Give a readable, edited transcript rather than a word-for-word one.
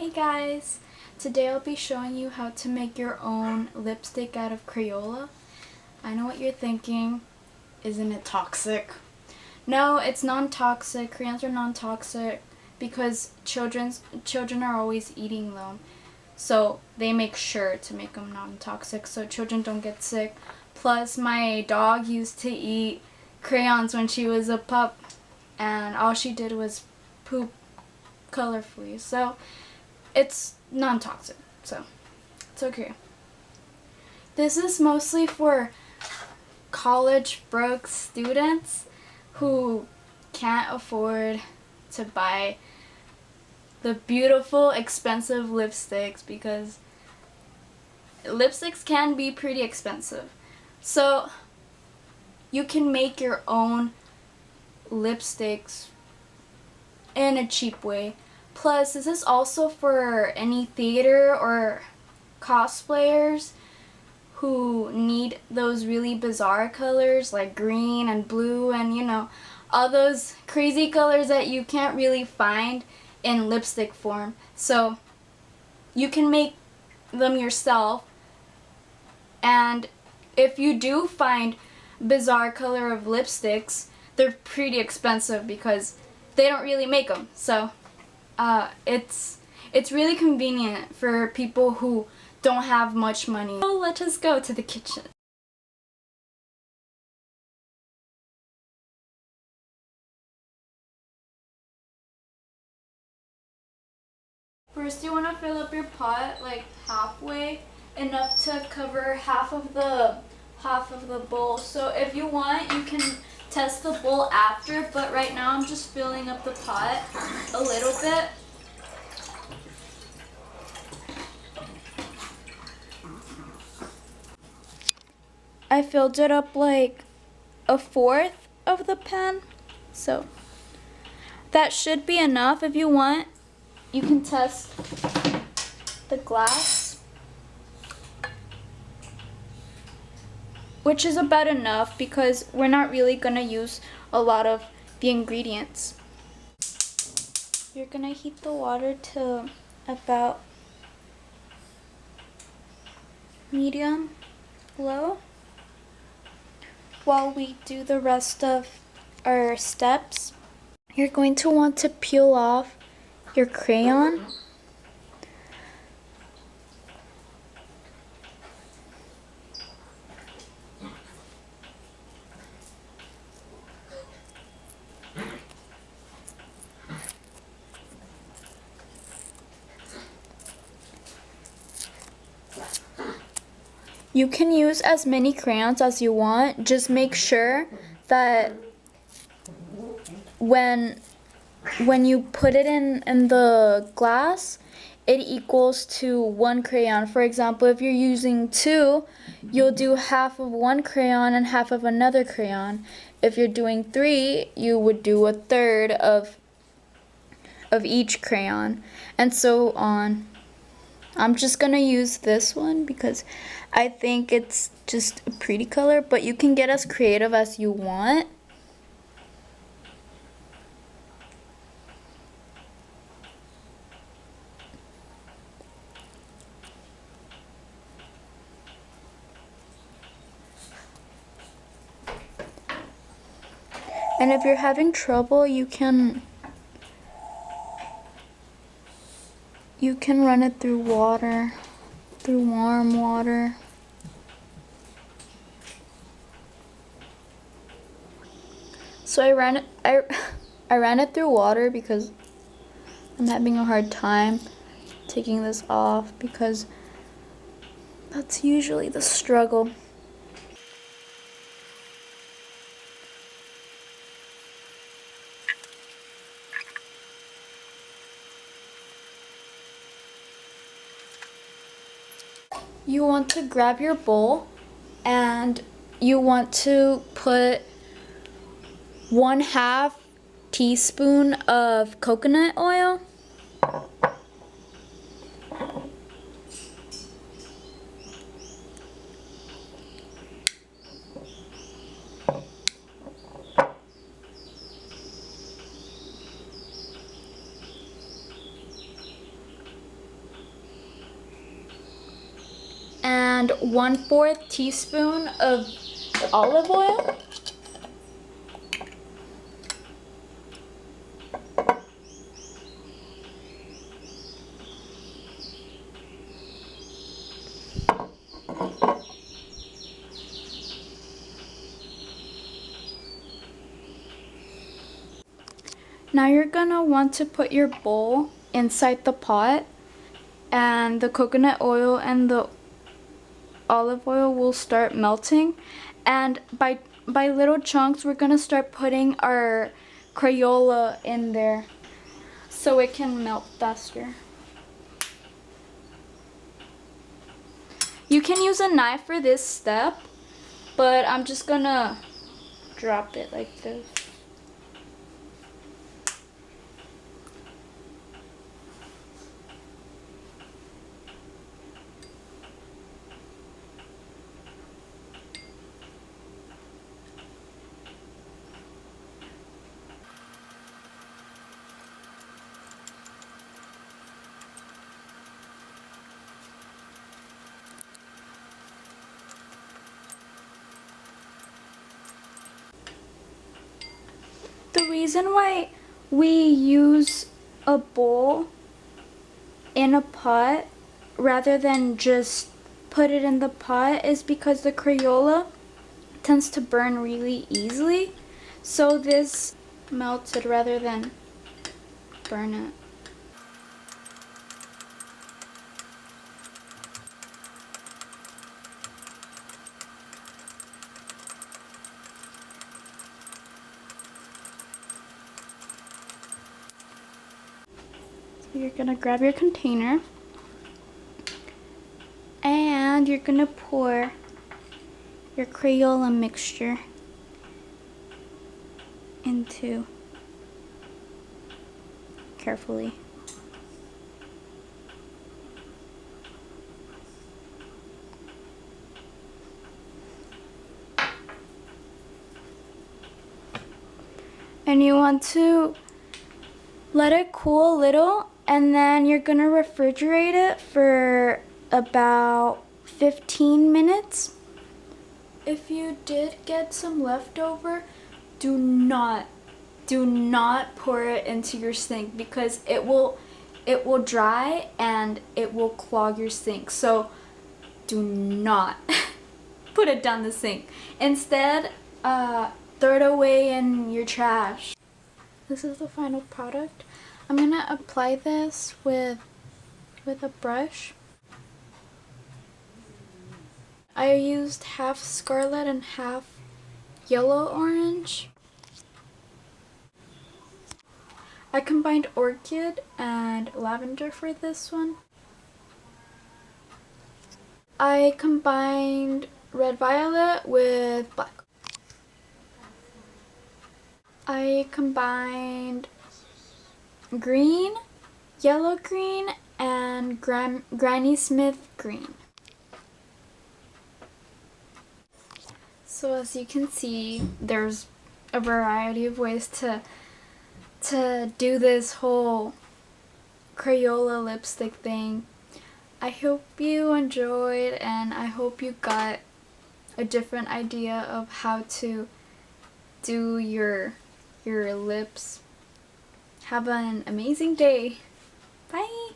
Hey guys! Today I'll be showing you how to make your own lipstick out of Crayola. I know what you're thinking. Isn't it toxic? No, it's non-toxic. Crayons are non-toxic because children are always eating them. So they make sure to make them non-toxic so children don't get sick. Plus my dog used to eat crayons when she was a pup and all she did was poop colorfully. So it's non-toxic, so it's okay. This is mostly for college broke students who can't afford to buy the beautiful expensive lipsticks because lipsticks can be pretty expensive. So you can make your own lipsticks in a cheap way. Plus, this is also for any theater or cosplayers who need those really bizarre colors like green and blue and, you know, all those crazy colors that you can't really find in lipstick form. So you can make them yourself, and if you do find bizarre color of lipsticks, they're pretty expensive because they don't really make them. So it's really convenient for people who don't have much money. So let us go to the kitchen. First you want to fill up your pot like halfway, enough to cover half of the bowl. So if you want, you can test the bowl after, but right now I'm just filling up the pot a little bit. I filled it up like a fourth of the pan, so that should be enough. If you want, you can test the glass, which is about enough because we're not really gonna use a lot of the ingredients. You're gonna heat the water to about medium low while we do the rest of our steps. You're going to want to peel off your crayon. You can use as many crayons as you want. Just make sure that when you put it in the glass, it equals to 1 crayon. For example, if you're using 2, you'll do half of 1 crayon and half of another crayon. If you're doing 3, you would do a third of each crayon, and so on. I'm just gonna use this one because I think it's just a pretty color, but you can get as creative as you want. And if you're having trouble, you can run it through water, through warm water. So I ran it through water because I'm having a hard time taking this off because that's usually the struggle. You want to grab your bowl and you want to put 1/2 teaspoon of coconut oil. and 1/4 teaspoon of olive oil. Now you're gonna want to put your bowl inside the pot, and the coconut oil and the olive oil will start melting, and by little chunks we're gonna start putting our Crayola in there so it can melt faster. You can use a knife for this step, but I'm just gonna drop it like this. The reason why we use a bowl in a pot rather than just put it in the pot is because the Crayola tends to burn really easily. So this melts it rather than burn it. You're gonna grab your container and you're gonna pour your Crayola mixture into carefully. And you want to let it cool a little, and then you're gonna refrigerate it for about 15 minutes. If you did get some leftover, do not pour it into your sink because it will dry and it will clog your sink. So do not put it down the sink. Instead, throw it away in your trash. This is the final product. I'm gonna apply this with a brush. I used half scarlet and half yellow orange. I combined orchid and lavender for this one. I combined red violet with black. I combined green, yellow green, and Granny Smith green. So as you can see, there's a variety of ways to do this whole Crayola lipstick thing. I hope you enjoyed, and I hope you got a different idea of how to do your lips. Have an amazing day. Bye!